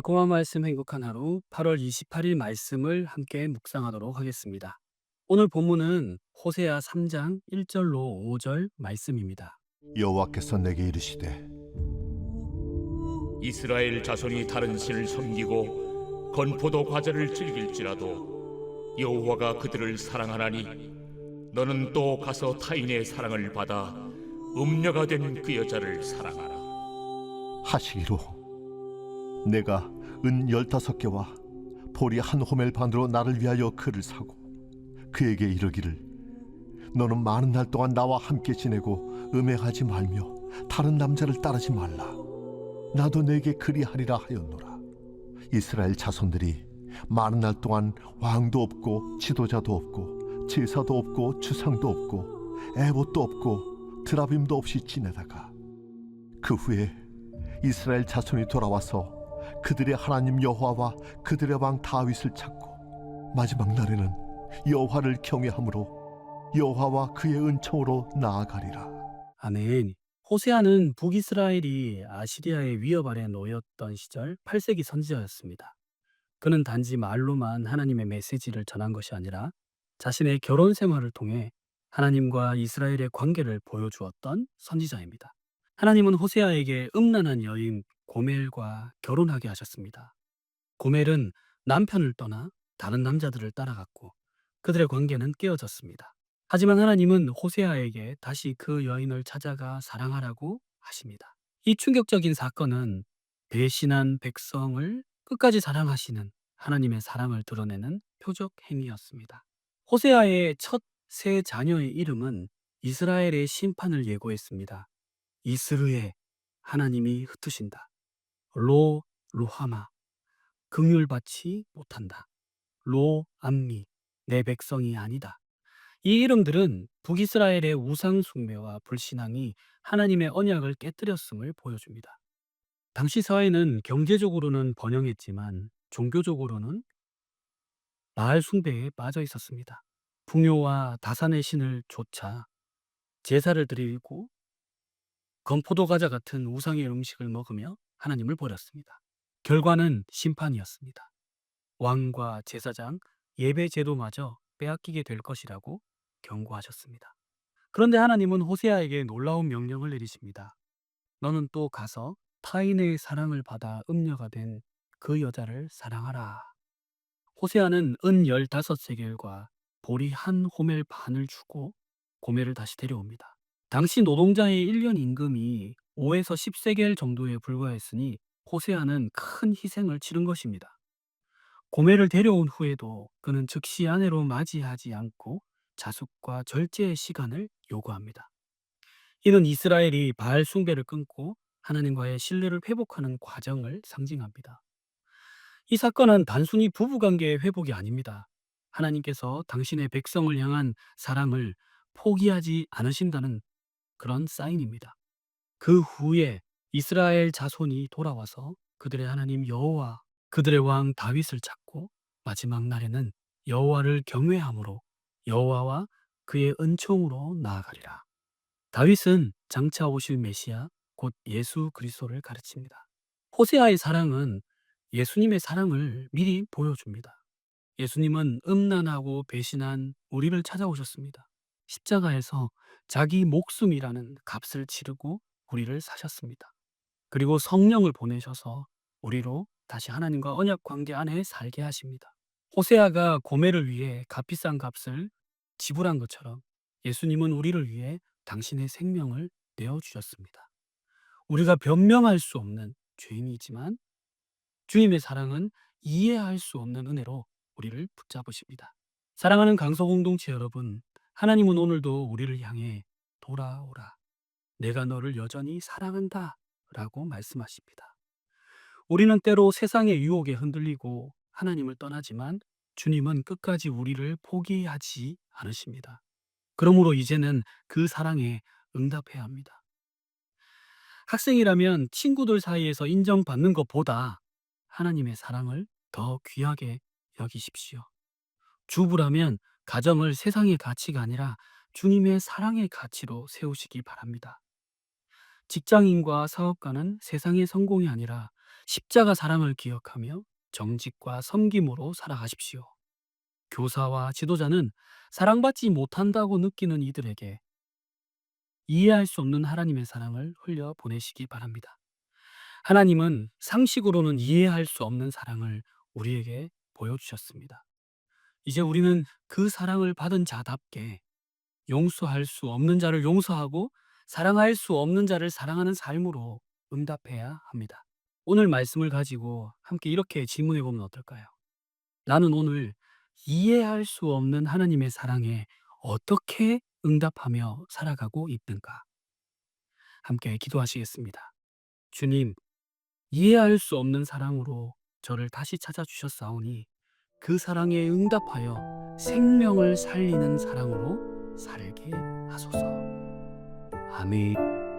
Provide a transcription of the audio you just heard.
달콤한 말씀 행복한 하루 8월 28일 말씀을 함께 묵상하도록 하겠습니다. 오늘 본문은 호세아 3장 1절로 5절 말씀입니다. 여호와께서 내게 이르시되 이스라엘 자손이 다른 신을 섬기고 건포도 과자를 즐길지라도 여호와가 그들을 사랑하나니 너는 또 가서 타인의 사랑을 받아 음녀가 된 그 여자를 사랑하라. 하시기로 내가 은 15개와 보리 한 호멜 반으로 나를 위하여 그를 사고 그에게 이르기를 너는 많은 날 동안 나와 함께 지내고 음행하지 말며 다른 남자를 따르지 말라. 나도 내게 그리하리라 하였노라. 이스라엘 자손들이 많은 날 동안 왕도 없고 지도자도 없고 제사도 없고 주상도 없고 에봇도 없고 드라빔도 없이 지내다가 그 후에 이스라엘 자손이 돌아와서 그들의 하나님 여호와와 그들의 왕 다윗을 찾고 마지막 날에는 여호와를 경외함으로 여호와와 그의 은총으로 나아가리라. 아멘. 호세아는 북이스라엘이 아시리아의 위협 아래 놓였던 시절 8세기 선지자였습니다. 그는 단지 말로만 하나님의 메시지를 전한 것이 아니라 자신의 결혼 생활을 통해 하나님과 이스라엘의 관계를 보여주었던 선지자입니다. 하나님은 호세아에게 음란한 여인 고멜과 결혼하게 하셨습니다. 고멜은 남편을 떠나 다른 남자들을 따라갔고 그들의 관계는 깨어졌습니다. 하지만 하나님은 호세아에게 다시 그 여인을 찾아가 사랑하라고 하십니다. 이 충격적인 사건은 배신한 백성을 끝까지 사랑하시는 하나님의 사랑을 드러내는 표적 행위였습니다. 호세아의 첫 세 자녀의 이름은 이스라엘의 심판을 예고했습니다. 이스르에 하나님이 흩으신다. 로 루하마 긍휼받지 못한다. 로 암미 내 백성이 아니다. 이 이름들은 북이스라엘의 우상 숭배와 불신앙이 하나님의 언약을 깨뜨렸음을 보여줍니다. 당시 사회는 경제적으로는 번영했지만 종교적으로는 바알 숭배에 빠져 있었습니다. 풍요와 다산의 신을 좇아 제사를 드리고 건포도 과자 같은 우상의 음식을 먹으며 하나님을 버렸습니다. 결과는 심판이었습니다. 왕과 제사장, 예배 제도마저 빼앗기게 될 것이라고 경고하셨습니다. 그런데 하나님은 호세아에게 놀라운 명령을 내리십니다. 너는 또 가서 타인의 사랑을 받아 음녀가 된 그 여자를 사랑하라. 호세아는 은 15세겔과 보리 한 호멜 반을 주고 고멜을 다시 데려옵니다. 당시 노동자의 1년 임금이 5에서 10세겔 정도에 불과했으니 호세아는 큰 희생을 치른 것입니다. 고멜을 데려온 후에도 그는 즉시 아내로 맞이하지 않고 자숙과 절제의 시간을 요구합니다. 이는 이스라엘이 바알 숭배를 끊고 하나님과의 신뢰를 회복하는 과정을 상징합니다. 이 사건은 단순히 부부관계의 회복이 아닙니다. 하나님께서 당신의 백성을 향한 사랑을 포기하지 않으신다는 그런 사인입니다. 그 후에 이스라엘 자손이 돌아와서 그들의 하나님 여호와 그들의 왕 다윗을 찾고 마지막 날에는 여호와를 경외함으로 여호와와 그의 은총으로 나아가리라. 다윗은 장차 오실 메시아 곧 예수 그리스도를 가르칩니다. 호세아의 사랑은 예수님의 사랑을 미리 보여줍니다. 예수님은 음란하고 배신한 우리를 찾아오셨습니다. 십자가에서 자기 목숨이라는 값을 치르고 우리를 사셨습니다. 그리고 성령을 보내셔서 우리로 다시 하나님과 언약 관계 안에 살게 하십니다. 호세아가 고멜을 위해 값비싼 값을 지불한 것처럼 예수님은 우리를 위해 당신의 생명을 내어주셨습니다. 우리가 변명할 수 없는 죄인이지만 주님의 사랑은 이해할 수 없는 은혜로 우리를 붙잡으십니다. 사랑하는 강서 공동체 여러분, 하나님은 오늘도 우리를 향해 돌아오라. 내가 너를 여전히 사랑한다. 라고 말씀하십니다. 우리는 때로 세상의 유혹에 흔들리고 하나님을 떠나지만 주님은 끝까지 우리를 포기하지 않으십니다. 그러므로 이제는 그 사랑에 응답해야 합니다. 학생이라면 친구들 사이에서 인정받는 것보다 하나님의 사랑을 더 귀하게 여기십시오. 주부라면 가정을 세상의 가치가 아니라 주님의 사랑의 가치로 세우시기 바랍니다. 직장인과 사업가는 세상의 성공이 아니라 십자가 사랑을 기억하며 정직과 섬김으로 살아가십시오. 교사와 지도자는 사랑받지 못한다고 느끼는 이들에게 이해할 수 없는 하나님의 사랑을 흘려 보내시기 바랍니다. 하나님은 상식으로는 이해할 수 없는 사랑을 우리에게 보여주셨습니다. 이제 우리는 그 사랑을 받은 자답게 용서할 수 없는 자를 용서하고 사랑할 수 없는 자를 사랑하는 삶으로 응답해야 합니다. 오늘 말씀을 가지고 함께 이렇게 질문해 보면 어떨까요? 나는 오늘 이해할 수 없는 하나님의 사랑에 어떻게 응답하며 살아가고 있는가? 함께 기도하시겠습니다. 주님, 이해할 수 없는 사랑으로 저를 다시 찾아주셨사오니 그 사랑에 응답하여 생명을 살리는 사랑으로 살게 하소서. 아멘.